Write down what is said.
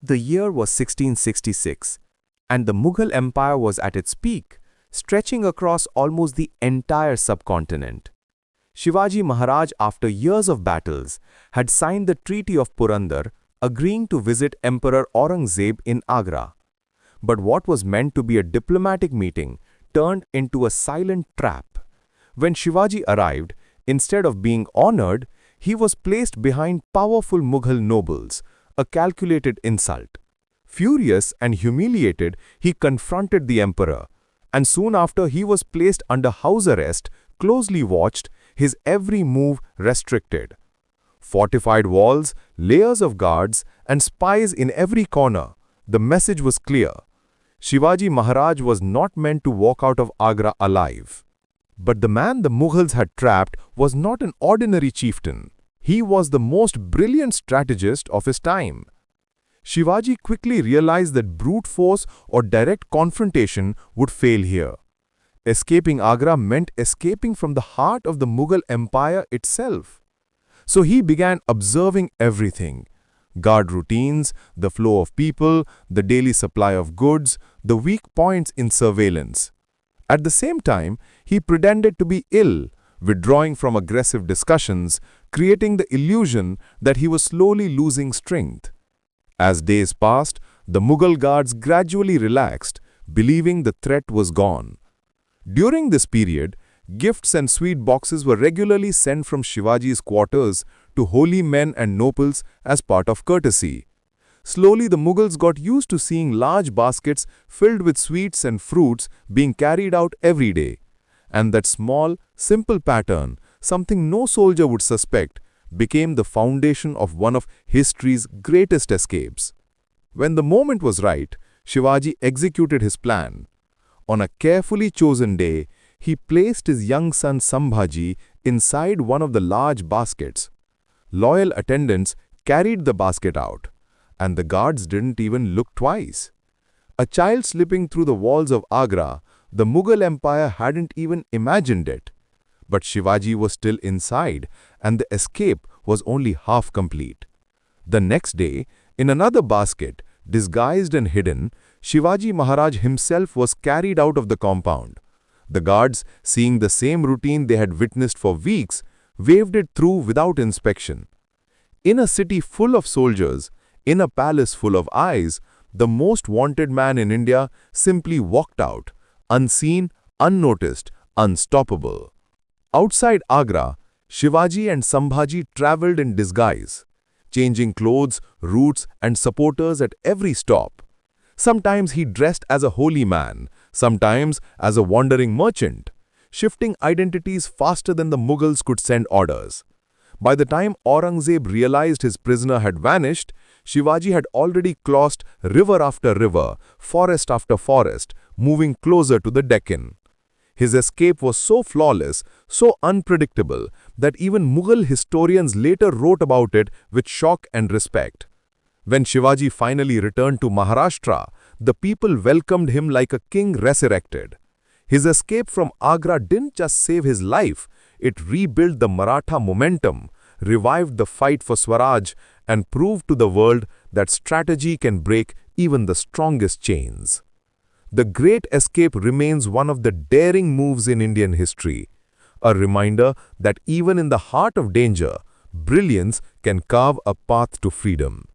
The year was 1666, and the Mughal Empire was at its peak, stretching across almost the entire subcontinent. Shivaji Maharaj, after years of battles, had signed the Treaty of Purandar, agreeing to visit Emperor Aurangzeb in Agra. But what was meant to be a diplomatic meeting turned into a silent trap. When Shivaji arrived, instead of being honored, he was placed behind powerful Mughal nobles, a calculated insult. Furious and humiliated, he confronted the emperor, and soon after he was placed under house arrest, closely watched, his every move restricted. Fortified walls, layers of guards, and spies in every corner, the message was clear. Shivaji Maharaj was not meant to walk out of Agra alive. But the man the Mughals had trapped was not an ordinary chieftain. He was the most brilliant strategist of his time. Shivaji quickly realized that brute force or direct confrontation would fail here. Escaping Agra meant escaping from the heart of the Mughal Empire itself. So he began observing everything: guard routines, the flow of people, the daily supply of goods, the weak points in surveillance. At the same time, he pretended to be ill, withdrawing from aggressive discussions, creating the illusion that he was slowly losing strength. As days passed, the Mughal guards gradually relaxed, believing the threat was gone. During this period, gifts and sweet boxes were regularly sent from Shivaji's quarters to holy men and nobles as part of courtesy. Slowly, the Mughals got used to seeing large baskets filled with sweets and fruits being carried out every day. And that small, simple pattern, something no soldier would suspect, became the foundation of one of history's greatest escapes. When the moment was right, Shivaji executed his plan. On a carefully chosen day, he placed his young son Shivaji inside one of the large baskets. Loyal attendants carried the basket out, and the guards didn't even look twice. A child slipping through the walls of Agra, the Mughal Empire hadn't even imagined it. But Shivaji was still inside, and the escape was only half complete. The next day, in another basket, disguised and hidden, Shivaji Maharaj himself was carried out of the compound. The guards, seeing the same routine they had witnessed for weeks, waved it through without inspection. In a city full of soldiers, in a palace full of eyes, the most wanted man in India simply walked out, unseen, unnoticed, unstoppable. Outside Agra, Shivaji and Shivaji traveled in disguise, changing clothes, routes, and supporters at every stop. Sometimes he dressed as a holy man, sometimes as a wandering merchant, shifting identities faster than the Mughals could send orders. By the time Aurangzeb realized his prisoner had vanished, Shivaji had already crossed river after river, forest after forest, moving closer to the Deccan. His escape was so flawless, so unpredictable, that even Mughal historians later wrote about it with shock and respect. When Shivaji finally returned to Maharashtra, the people welcomed him like a king resurrected. His escape from Agra didn't just save his life, it rebuilt the Maratha momentum, revived the fight for Swaraj, and proved to the world that strategy can break even the strongest chains. The Great Escape remains one of the daring moves in Indian history, a reminder that even in the heart of danger, brilliance can carve a path to freedom.